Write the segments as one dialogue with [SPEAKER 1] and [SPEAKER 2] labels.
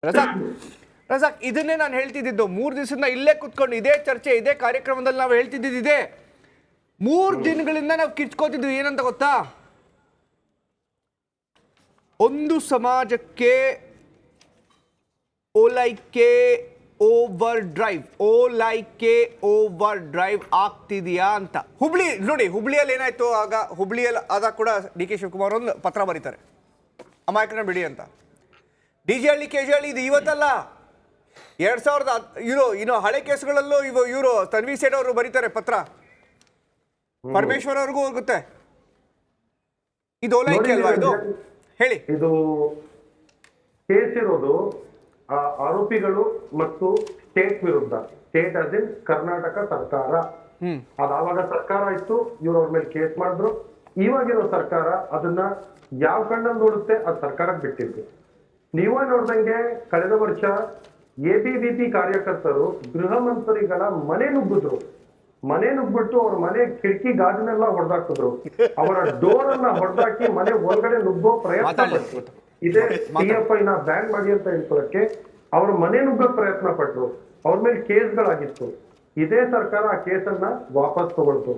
[SPEAKER 1] ರಜಾಕ್ ರಜಾಕ್ ಇದನ್ನೇ ನಾನು ಹೇಳ್ತಿದ್ದು 3 ದಿವಸದಿಂದ ಇಲ್ಲೇ ಕುತ್ಕೊಂಡು ಇದೇ ಚರ್ಚೆ ಇದೇ ಕಾರ್ಯಕ್ರಮದಲ್ಲಿ ನಾವು ಹೇಳ್ತಿದ್ದಿದೆ 3 ದಿನಗಳಿಂದ ನಾವು ಕಿರ್ಚ್ಕೋತಿದ್ವಿ ಏನಂತ ಗೊತ್ತಾ ಒಂದು ಸಮಾಜಕ್ಕೆ ಓಲೈಕೆ ಓವರ್ ಡ್ರೈವ್ ಆಗ್ತಿದೆಯಾ ಅಂತ ಹುಬ್ಳಿ ನೋಡಿ ಹುಬ್ಳಿಯಲ್ಲಿ ಏನಾಯ್ತು ಆಗ ಹುಬ್ಳಿಯಲ್ಲಿ ಆದಾಗ ಕೂಡ ಡಿ ಕೆ ಶಿವಕುಮಾರ್ ಒಂದು ಪತ್ರ ಬರೀತಾರೆ ಅಮಾಯಕನ ಬಿಡಿ ಅಂತ ಡಿ.ಜೆ. ಹಳ್ಳಿ ಕೆ.ಜೆ. ಹಳ್ಳಿ ಇದು ಇವತ್ತಲ್ಲ 2000 ಇನ್ನು ಹಳೆ ಕೇಸುಗಳಲ್ಲೂ ಇವರು ತನ್ವಿ ಸೇಠ್ ಅವರು ಬರೀತಾರೆ ಪತ್ರ ಪರಮೇಶ್ವರ್ ಅವ್ರಿಗೂ ಹೋಗುತ್ತೆ ಇದು ಓಲೈಕೆ ಅಲ್ವಾ ಇದು ಹೇಳಿ
[SPEAKER 2] ಇದು ಕೇಸ್ ಇರೋದು ಆರೋಪಿಗಳು ಮತ್ತು ಸ್ಟೇಟ್ ವಿರುದ್ಧ ಸ್ಟೇಟ್ ಆಸ್ ಇನ್ ಕರ್ನಾಟಕ ಸರ್ಕಾರ ಅದಾವಾಗ ಸರ್ಕಾರ ಇತ್ತು ಇವ್ರು ಅವ್ರ ಮೇಲೆ ಕೇಸ್ ಮಾಡಿದ್ರು ಇವಾಗಿರೋ ಸರ್ಕಾರ ಅದನ್ನ ಯಾವ ಕಣ್ಣಲ್ಲಿ ನೋಡುತ್ತೆ ಅದು ಸರ್ಕಾರಕ್ಕೆ ಬಿಟ್ಟಿದ್ದು ನೀವ ನೋಡ್ದಂಗೆ ಕಳೆದ ವರ್ಷ ಎಬಿವಿಪಿ ಕಾರ್ಯಕರ್ತರು ಗೃಹ ಮಂತ್ರಿಗಳ ಮನೆ ನುಗ್ಬಿಟ್ಟು ಅವ್ರ ಮನೆ ಕಿಟಕಿ ಗಾಜಿನೆಲ್ಲ ಹೊಡೆದಾಕಿದ್ರು ಅವರ ಡೋರ್ ಅನ್ನ ಹೊಡೆದಾಕಿ ಮನೆ ಒಳಗಡೆ ನುಗ್ಗೋ ಪ್ರಯತ್ನ ಪಟ್ಟರು ಇದೇ PFI ನ ಬ್ಯಾನ್ ಮಾಡಿ ಅಂತ ಹೇಳ್ಕೊಳ್ಳಕ್ಕೆ ಅವ್ರ ಮನೆ ನುಗ್ಗೋ ಪ್ರಯತ್ನ ಪಟ್ರು ಅವ್ರ ಮೇಲೆ ಕೇಸ್ಗಳಾಗಿತ್ತು ಇದೇ ಸರ್ಕಾರ ಆ ಕೇಸನ್ನ ವಾಪಸ್ ತಗೊಳ್ತು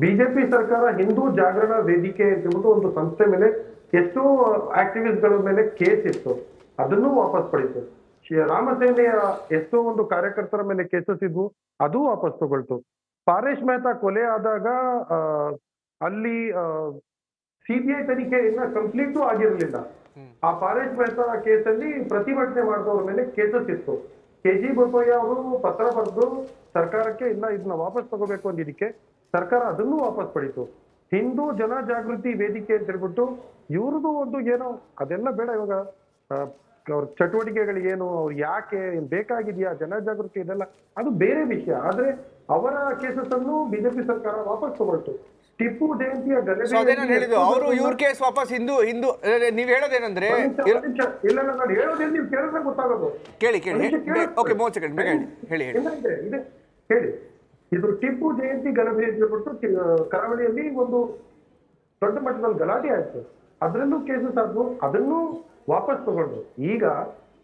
[SPEAKER 2] ಬಿಜೆಪಿ ಸರ್ಕಾರ ಹಿಂದೂ ಜಾಗರಣ ವೇದಿಕೆ ಅಂತ ಹೇಳ್ಬಿಟ್ಟು ಒಂದು ಸಂಸ್ಥೆ ಮೇಲೆ ಎಷ್ಟೋ ಆಕ್ಟಿವಿಸ್ಟ್ ಗಳ ಮೇಲೆ ಕೇಸ್ ಇತ್ತು ಅದನ್ನು ವಾಪಸ್ ಪಡೀತು ರಾಮಸೇನೆಯ ಎಷ್ಟೋ ಒಂದು ಕಾರ್ಯಕರ್ತರ ಮೇಲೆ ಕೇಸಸ್ ಇದ್ವು ಅದು ವಾಪಸ್ ತಗೊಳ್ತು ಪಾರೇಶ್ ಮೆಹ್ತಾ ಕೊಲೆ ಆದಾಗ ಅಲ್ಲಿ ಸಿಬಿಐ ತನಿಖೆ ಇನ್ನ ಕಂಪ್ಲೀಟು ಆಗಿರ್ಲಿಲ್ಲ ಆ ಪಾರೇಶ್ ಮೆಹ್ತಾ ಕೇಸಲ್ಲಿ ಪ್ರತಿಭಟನೆ ಮಾಡಿದವ್ರ ಮೇಲೆ ಕೇಸಸ್ ಇತ್ತು KG ಬೋಪಯ್ಯ ಅವರು ಪತ್ರ ಬರೆದು ಸರ್ಕಾರಕ್ಕೆ ಇಲ್ಲ ಇದನ್ನ ವಾಪಸ್ ತಗೋಬೇಕು ಅಂದಿದ್ದಕ್ಕೆ ಸರ್ಕಾರ ಅದನ್ನು ವಾಪಸ್ ಪಡೀತು ಹಿಂದೂ ಜನ ಜಾಗೃತಿ ವೇದಿಕೆ ಅಂತ ಹೇಳ್ಬಿಟ್ಟು ಇವ್ರದ್ದು ಒಂದು ಏನೋ ಅದೆಲ್ಲ ಬೇಡ ಇವಾಗ ಅವ್ರ ಚಟುವಟಿಕೆಗಳಿಗೇನು ಅವ್ರು ಯಾಕೆ ಬೇಕಾಗಿದೆಯಾ ಜನಜಾಗೃತಿ ಇದೆಲ್ಲ ಅದು ಬೇರೆ ವಿಷಯ ಆದ್ರೆ ಅವರ ಕೇಸಸ್ ಅನ್ನು ಬಿಜೆಪಿ ಸರ್ಕಾರ ವಾಪಸ್ ತಗೊಳ್ತು ಟಿಪ್ಪು ಜಯಂತಿಯ
[SPEAKER 1] ಅವರು ಇವ್ರ ಕೇಸ್ ವಾಪಸ್ ಹಿಂದೂ ನೀವ್ ಹೇಳೋದೇನಂದ್ರೆ
[SPEAKER 2] ಇಲ್ಲ ನಾನು ಹೇಳೋದೇನು ನೀವು ಕೇಳಿದ್ರೆ ಗೊತ್ತಾಗೋದು
[SPEAKER 1] ಕೇಳಿ ಓಕೆ 30 ಸೆಕೆಂಡ್ ಹೇಳಿ
[SPEAKER 2] ಹೇಳಿ ಇದು ಟಿಪ್ಪು ಜಯಂತಿ ಗಲಭೆ ಅಂತ ಹೇಳ್ಬಿಟ್ಟು ಕರಾವಳಿಯಲ್ಲಿ ಒಂದು ದೊಡ್ಡ ಮಟ್ಟದಲ್ಲಿ ಗಲಾಟೆ ಆಯ್ತು ಅದ್ರಲ್ಲೂ ಕೇಸಸ್ ಆದ್ವು ಅದನ್ನು ವಾಪಸ್ ತಗೊಂಡ್ರು ಈಗ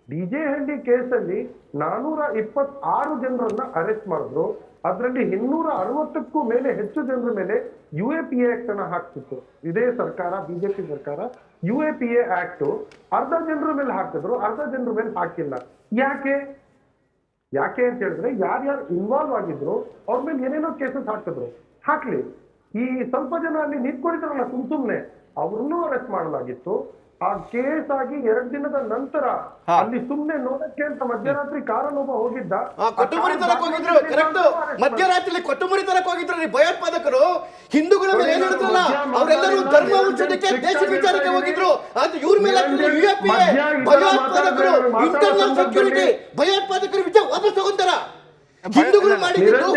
[SPEAKER 2] ಡಿ.ಜೆ. ಹಳ್ಳಿ ಕೇಸಲ್ಲಿ 426 ಜನರನ್ನ ಅರೆಸ್ಟ್ ಮಾಡಿದ್ರು ಅದರಲ್ಲಿ 260ಕ್ಕೂ ಮೇಲೆ ಹೆಚ್ಚು ಜನರ ಮೇಲೆ UAPA ಆಕ್ಟ್ ಅನ್ನ ಹಾಕ್ತಿತ್ತು ಇದೇ ಸರ್ಕಾರ ಬಿಜೆಪಿ ಸರ್ಕಾರ UAPA ಆಕ್ಟ್ ಅರ್ಧ ಜನರ ಮೇಲೆ ಹಾಕಿದ್ರು ಅರ್ಧ ಜನರ ಮೇಲೆ ಹಾಕಿಲ್ಲ ಯಾಕೆ ಅಂತ ಹೇಳಿದ್ರೆ ಯಾರ್ಯಾರು ಇನ್ವಾಲ್ವ್ ಆಗಿದ್ರು ಅವ್ರ ಮೇಲೆ ಏನೇನೋ ಕೇಸಸ್ ಹಾಕಿದ್ರು ಹಾಕ್ಲಿ ಈ ಸ್ವಲ್ಪ ಜನ ಅಲ್ಲಿ ನಿಂತ್ಕೊಂಡಿದ್ರಲ್ಲ ಸುಮ್ನೆ ಅವ್ರನ್ನೂ ಅರೆಸ್ಟ್ ಮಾಡಲಾಗಿತ್ತು ಆ ಕೇಸ್ ಆಗಿ 2 ದಿನದ ನಂತರ ಅಲ್ಲಿ ಸುಮ್ನೆ ನೋಡಕ್ಕೆ ಅಂತ ಮಧ್ಯರಾತ್ರಿ ಕಾರಲ್ಲಿ ಒಬ್ಬ ಹೋಗಿದ್ದ
[SPEAKER 3] ಕೊಟ್ಟುಮುರಿ ತರಕ್ ಹೋಗಿದ್ರು ಕರೆಕ್ಟ್ ಮಧ್ಯರಾತ್ರಿ ಕೊಟ್ಟುಮುರಿ ತರಕ್ ಹೋಗಿದ್ರು ಭಯೋತ್ಪಾದಕರು ಹಿಂದೂಗಳ ಮೇಲೆ ಏನ್ ಹೇಳಿದ್ರಲ್ಲ ಅವರೆಲ್ಲರೂ ಧರ್ಮ ಉಳಿಸೋದಕ್ಕೆ ದೇಶ ವಿಚಾರಕ್ಕೆ ಹೋಗಿದ್ರು ಅದು ಇವ್ರ ಮೇಲೆ ಭಯೋತ್ಪಾದಕರು ಇಂಟರ್ನಲ್ ಸೆಕ್ಯೂರಿಟಿ ಭಯೋತ್ಪಾದಕರು ವಿಚಾರ ವಾಪಸ್ ತಗೊಂತಾರ ಹಿಂದೂಗಳು ಮಾಡಿದ್ದು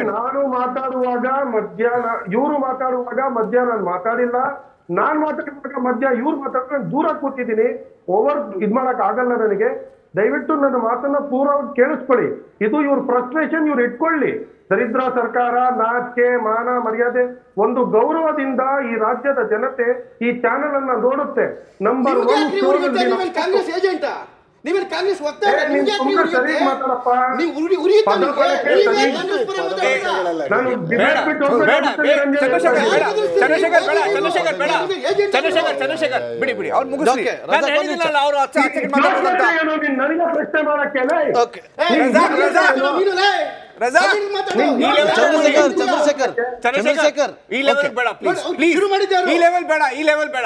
[SPEAKER 2] ನಾನು ಮಾತಾಡುವಾಗ ಮಧ್ಯಾಹ್ನ ಇವ್ರು ಮಾತಾಡುವಾಗ ಮಧ್ಯಾಹ್ನ ನಾನು ಮಾತಾಡಿಲ್ಲ ನಾನ್ ಮಾತಾಡುವಾಗ ಮಧ್ಯ ಇವ್ರು ಮಾತಾಡಿದ್ರೆ ದೂರ ಕೂತಿದ್ದೀನಿ ಓವರ್ ಇದ್ ಮಾಡಕ್ ಆಗಲ್ಲ ನನಗೆ ದಯವಿಟ್ಟು ನನ್ನ ಮಾತನ್ನ ಪೂರ್ವವಾಗಿ ಕೇಳಿಸ್ಕೊಳ್ಳಿ ಇದು ಇವ್ರ ಫ್ರಸ್ಟ್ರೇಷನ್ ಇವ್ರು ಇಟ್ಕೊಳ್ಳಿ ದರಿದ್ರ ಸರ್ಕಾರ ನಾಚಿಕೆ ಮಾನ ಮರ್ಯಾದೆ ಒಂದು ಗೌರವದಿಂದ ಈ ರಾಜ್ಯದ ಜನತೆ ಈ ಚಾನೆಲ್ ಅನ್ನ ನೋಡುತ್ತೆ ನಂಬರ್ 1
[SPEAKER 3] ಕಾಂಗ್ರೆಸ್ ಏಜೆಂಟಾ ನೀವೇನು ಕಾಂಗ್ರೆಸ್
[SPEAKER 1] ಚಂದ್ರಶೇಖರ್ ಬಿಡಿ ಅವ್ರು ಮುಗಿಸ್ಲಿ
[SPEAKER 2] ನನಗೆ ಪ್ರಶ್ನೆ ಮಾಡಕ್ಕೆ
[SPEAKER 1] ಚಂದ್ರಶೇಖರ್ ಈ ಲೆವೆಲ್ ಬೇಡ ಈ ಲೆವೆಲ್ ಬೇಡ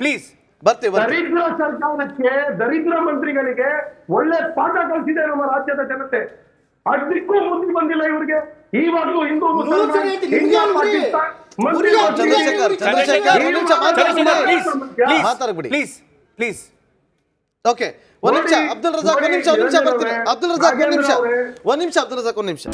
[SPEAKER 1] ಪ್ಲೀಸ್
[SPEAKER 2] ದರಿದ್ರ ಸರ್ಕಾರಕ್ಕೆ ದರಿದ್ರ ಮಂತ್ರಿಗಳಿಗೆ ಒಳ್ಳೆ ಪಾಠ ಕಲಿಸಿದೆ ನಮ್ಮ ರಾಜ್ಯದ ಜನತೆ ಅದಕ್ಕೂ ಮುಂದೆ ಬಂದಿಲ್ಲ ಇವ್ರಿಗೆ ಇವಾಗಲೂ ಹಿಂದೂ
[SPEAKER 1] ಪ್ಲೀಸ್
[SPEAKER 3] ಓಕೆ ಒಂದ್ ನಿಮಿಷ ಅಬ್ದುಲ್ ರಜಾಕ್ ಒಂದ್ ನಿಮಿಷ ಬರ್ತೀನಿ ಅಬ್ದುಲ್ ರಜಾಕ್ ಒಂದ್ ನಿಮಿಷ ಅಬ್ದುಲ್ ರಜಾಕ್ ಒಂದ್ ನಿಮಿಷ